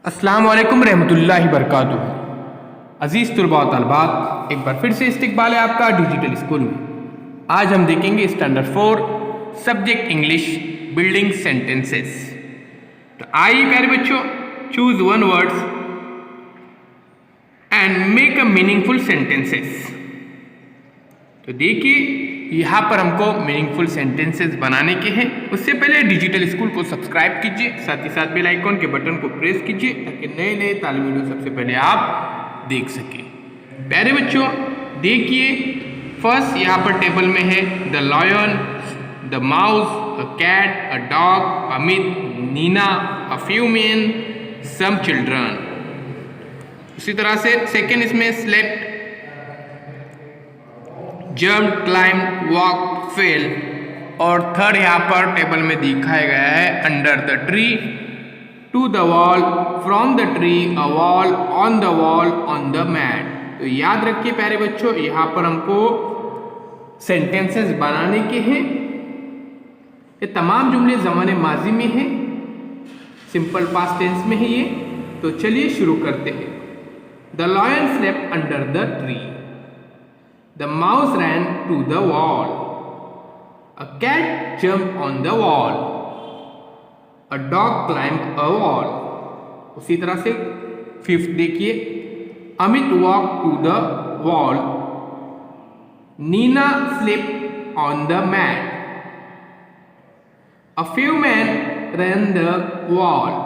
अस्सलाम वालेकुम रहमतुल्लाहि बरकातुहू। अज़ीज़ तुलबा व तलबात, एक बार फिर से इस्तकबाल है आपका डिजिटल स्कूल में। आज हम देखेंगे standard 4 subject English building sentences. तो आइए प्यारे बच्चों, choose one words and make a meaningful sentences. तो देखिए, यहाँ पर हमको मीनिंगफुल सेंटेंसेस बनाने के हैं। उससे पहले डिजिटल स्कूल को सब्सक्राइब कीजिए, साथ ही साथ बेल आइकॉन के बटन को प्रेस कीजिए ताकि नए नए तालीमी वीडियो सबसे पहले आप देख सकें। प्यारे बच्चों देखिए, फर्स्ट यहाँ पर टेबल में है the lion, the mouse, a cat, a dog, Amit, Neena, a few man, some children. उसी तरह से सेकेंड इसमें slept, jump, climb, walk, fell. और थर्ड यहाँ पर टेबल में दिखाया गया है under the tree, to the wall, from the tree, a wall, on the wall, on the mat. तो याद रखिए प्यारे बच्चों, यहाँ पर हमको सेंटेंसेस बनाने के हैं। ये तमाम जुमले ज़माने माजी में हैं, सिंपल पास्ट टेंस में है ये। तो चलिए शुरू करते हैं। The lion slept under the tree, the mouse ran to the wall, a cat jumped on the wall, a dog climbed a wall। उसी तरह से फिफ्थ देखिए, Amit walked to the wall, Nina slept on the mat, a few men ran the wall,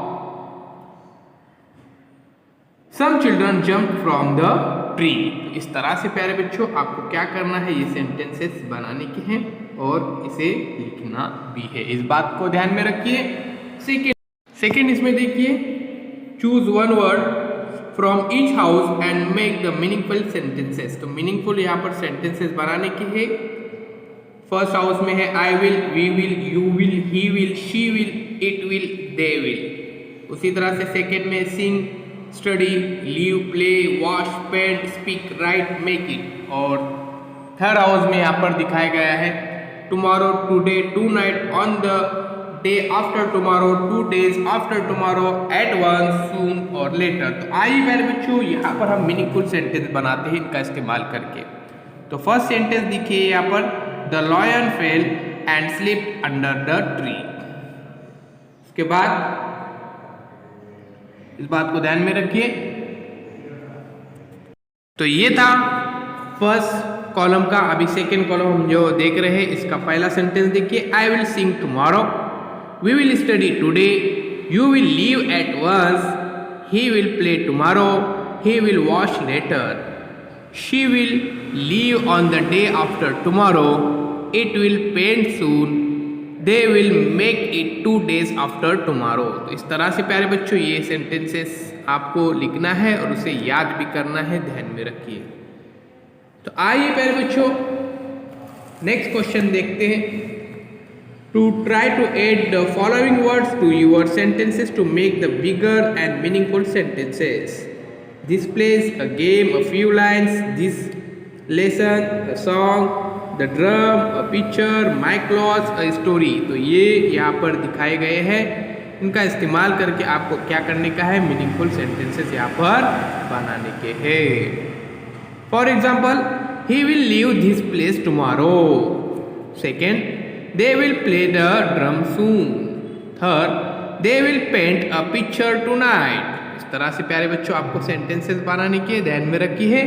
some children jumped from the tree. इस तरह से प्यारे बच्चों आपको क्या करना है, ये सेंटेंसेस बनाने के हैं और इसे लिखना भी है, इस बात को ध्यान में रखिए। सेकेंड इसमें देखिए, choose one word from each house and make the meaningful sentences. तो मीनिंगफुल यहाँ पर सेंटेंसेस बनाने के हैं। फर्स्ट हाउस में है I will, we will, you will, he will, she will, it will, they will. उसी तरह से सेकेंड में sing, study, leave, play, wash, paint, speak, write, make it. और थर्ड हाउस में यहाँ पर दिखाया गया है tomorrow, today, tonight, on the day after tomorrow, 2 days after tomorrow, at once, soon और लेटर। तो आइए प्यारे बच्चों, यहाँ पर हम मीनिंगफुल सेंटेंस बनाते हैं इनका इस्तेमाल करके। तो फर्स्ट सेंटेंस देखिए यहाँ पर, the lion fell and slipped under the tree. उसके बाद इस बात को ध्यान में रखिए। तो ये था फर्स्ट कॉलम का। अभी सेकेंड कॉलम हम जो देख रहे हैं, इसका पहला सेंटेंस देखिए, I will sing tomorrow, we will study today, you will leave at once, he will play tomorrow, he will wash later, she will leave on the day after tomorrow, it will paint soon, they will make it 2 days after tomorrow. तो इस तरह से प्यारे बच्चों ये sentences आपको लिखना है और उसे याद भी करना है, ध्यान में रखिए। तो आइए प्यारे बच्चों नेक्स्ट क्वेश्चन देखते हैं। To try to add the following words to your sentences to make the bigger and meaningful sentences. This place a game, a few lines, this lesson, a song, the drum, a picture, my cloth, a story. तो ये यहाँ पर दिखाए गए हैं, इनका इस्तेमाल करके आपको क्या करने का है, मीनिंगफुल सेंटेंसेस यहाँ पर बनाने के हैं। For example, he will leave this place tomorrow. Second, they will play the drum soon. Third, they will paint a picture tonight. इस तरह से प्यारे बच्चों आपको सेंटेंसेस बनाने के ध्यान में रखिए।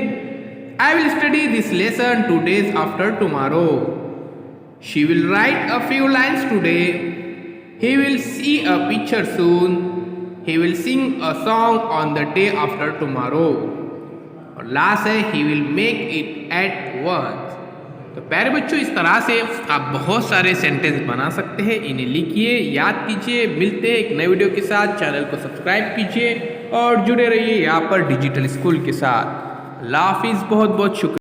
I will study this lesson 2 days after tomorrow. She will write a few lines today. He will see a picture soon. He will sing a song on the day after tomorrow. और last है he will make it at once. तो प्यारे बच्चों इस तरह से आप बहुत सारे सेंटेंस बना सकते हैं, इन्हें लिखिए, याद कीजिए। मिलते हैं एक नए वीडियो के साथ, चैनल को सब्सक्राइब कीजिए और जुड़े रहिए यहाँ पर डिजिटल स्कूल के साथ। अल्लाह हाफिज़, बहुत बहुत शुक्रिया।